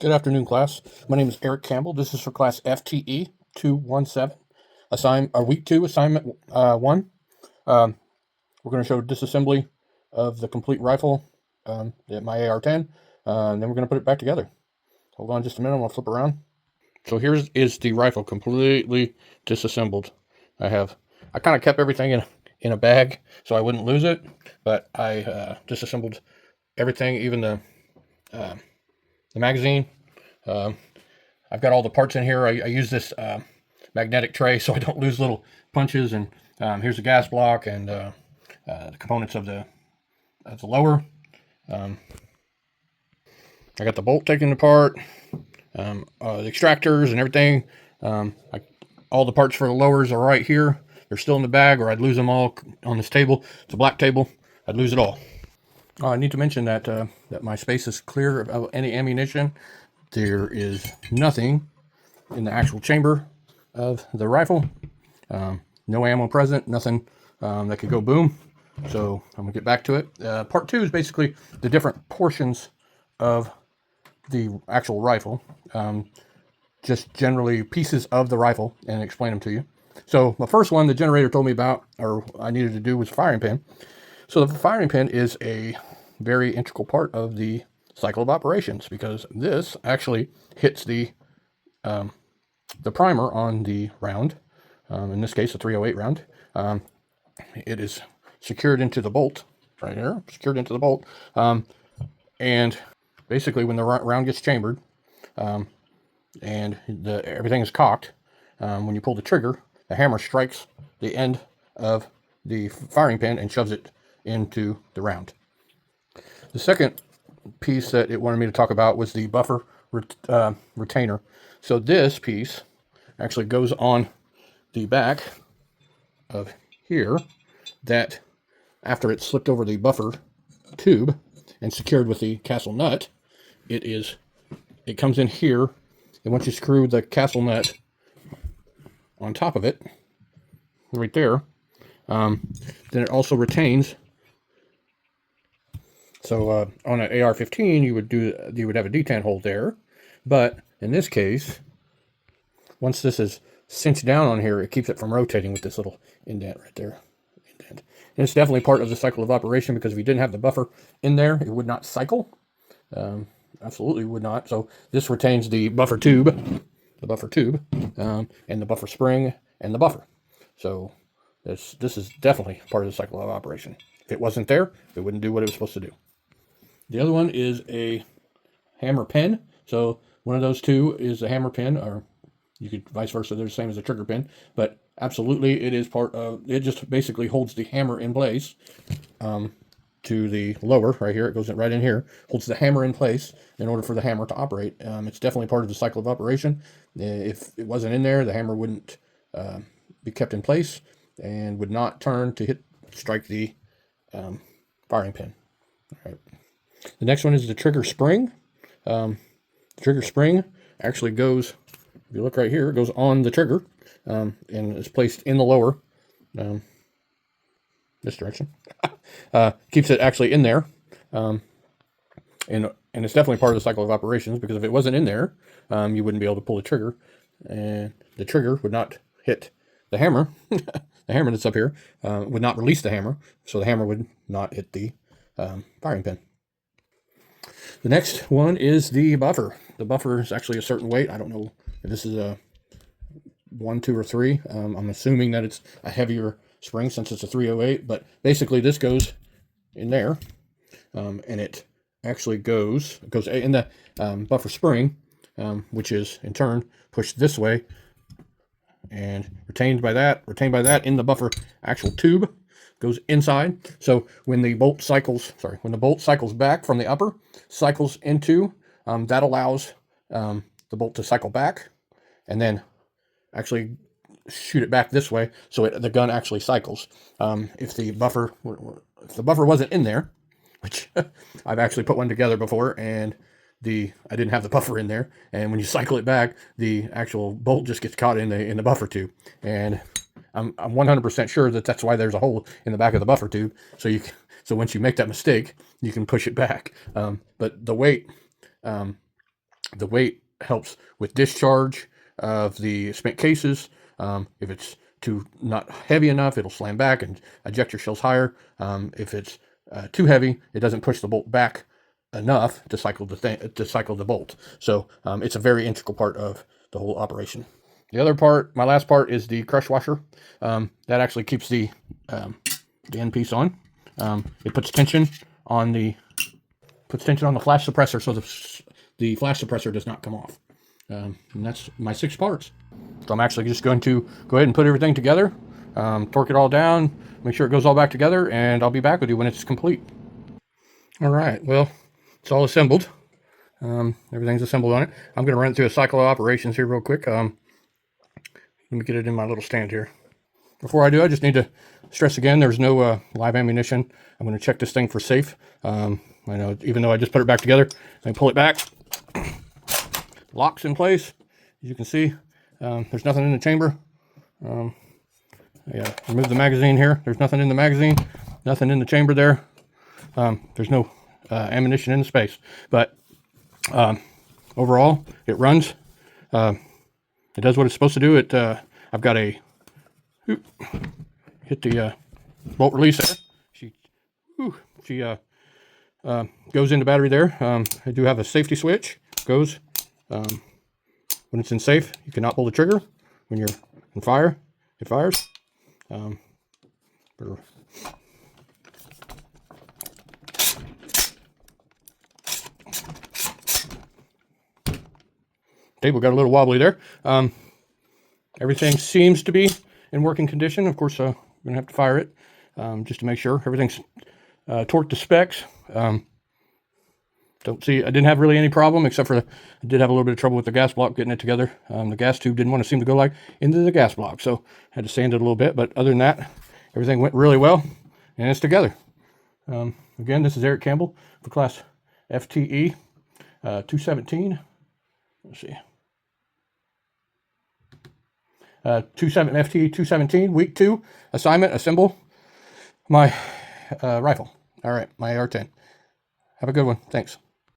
Good afternoon, class. My name is Eric Campbell. This is for class FTe217, week 2, assignment 1. We're going to show disassembly of the complete rifle, my AR-10, and then we're going to put it back together. Hold on just a minute. I'm going to flip around. So here's the rifle completely disassembled. I kind of kept everything in a bag so I wouldn't lose it, but I disassembled everything, even the magazine. I've got all the parts in here. I use this magnetic tray so I don't lose little punches. And here's the gas block and the components of the lower. I got the bolt taken apart, the extractors and everything. All the parts for the lowers are right here. They're still in the bag, or I'd lose them all on this table. It's a black table. I'd lose it all. I need to mention that that my space is clear of any ammunition. There is nothing in the actual chamber of the rifle. No ammo present, nothing that could go boom. So I'm gonna get back to it. Part 2 is basically the different portions of the actual rifle. Just generally pieces of the rifle, and explain them to you. So the first one the generator told me about, or I needed to do, was firing pin. So the firing pin is a very integral part of the cycle of operations, because this actually hits the primer on the round. In this case, a 308 round. It is secured into the bolt right here, secured into the bolt. And basically, when the round gets chambered, and everything is cocked, when you pull the trigger, the hammer strikes the end of the firing pin and shoves it into the round. The second piece that it wanted me to talk about was the buffer retainer. So this piece actually goes on the back of here, that after it's slipped over the buffer tube and secured with the castle nut, it comes in here, and once you screw the castle nut on top of it, right there, then it also retains. So on an AR-15, you would have a detent hole there, but in this case, once this is cinched down on here, it keeps it from rotating with this little indent right there. And it's definitely part of the cycle of operation, because if you didn't have the buffer in there, it would not cycle. Absolutely would not. So this retains the buffer tube, and the buffer spring and the buffer. So this is definitely part of the cycle of operation. If it wasn't there, it wouldn't do what it was supposed to do. The other one is a hammer pin. So one of those two is a hammer pin, or you could vice versa. They're the same as a trigger pin, but absolutely it is part of, it just basically holds the hammer in place to the lower right here. It goes right in here, holds the hammer in place in order for the hammer to operate. It's definitely part of the cycle of operation. If it wasn't in there, the hammer wouldn't be kept in place and would not turn to strike the firing pin. All right. The next one is the trigger spring. The trigger spring actually goes, if you look right here, it goes on the trigger, and is placed in the lower, this direction. Keeps it actually in there, and it's definitely part of the cycle of operations, because if it wasn't in there, you wouldn't be able to pull the trigger, and the trigger would not hit the hammer. The hammer that's up here would not release the hammer, so the hammer would not hit the firing pin. The next one is the buffer. The buffer is actually a certain weight. I don't know if this is a 1, 2, or 3. I'm assuming that it's a heavier spring since it's a 308, but basically this goes in there, and it actually goes in the buffer spring, which is in turn pushed this way and retained by that in the buffer actual tube, goes inside. So when the bolt cycles back from the upper, cycles into, that allows the bolt to cycle back and then actually shoot it back this way, so the gun actually cycles. If the buffer wasn't in there, which I've actually put one together before, and I didn't have the buffer in there, and when you cycle it back, the actual bolt just gets caught in the buffer tube, and I'm 100% sure that that's why there's a hole in the back of the buffer tube. So once you make that mistake, you can push it back. But the weight The weight helps with discharge of the spent cases. If it's not heavy enough, it'll slam back and eject your shells higher. If it's too heavy, it doesn't push the bolt back enough to cycle the bolt. So it's a very integral part of the whole operation. The other part, my last part, is the crush washer. That actually keeps the end piece on. It puts tension on the flash suppressor, so the flash suppressor does not come off. And that's my 6 parts. So I'm actually just going to go ahead and put everything together, torque it all down, make sure it goes all back together, and I'll be back with you when it's complete. All right, well, it's all assembled. Everything's assembled on it. I'm going to run through a cycle of operations here real quick. Let me get it in my little stand here. Before I do, I just need to stress again, there's no live ammunition. I'm going to check this thing for safe. I know, even though I just put it back together, I can pull it back. Locks in place. As you can see, there's nothing in the chamber. Yeah, remove the magazine here. There's nothing in the magazine, nothing in the chamber there. There's no ammunition in the space. But overall, it runs. It does what it's supposed to do. I've got hit the bolt release there. She goes into battery there. I do have a safety switch. Goes when it's in safe. You cannot pull the trigger. When you're in fire, it fires. Table got a little wobbly there. Everything seems to be in working condition. Of course, we're gonna have to fire it just to make sure everything's torqued to specs. I didn't have really any problem, except for I did have a little bit of trouble with the gas block getting it together. The gas tube didn't want to seem to go into the gas block, so I had to sand it a little bit. But other than that, everything went really well, and it's together. Again, this is Eric Campbell for class FTe217. Let's see. FTe217, week 2, assignment, assemble my rifle. All right, my AR-10. Have a good one. Thanks.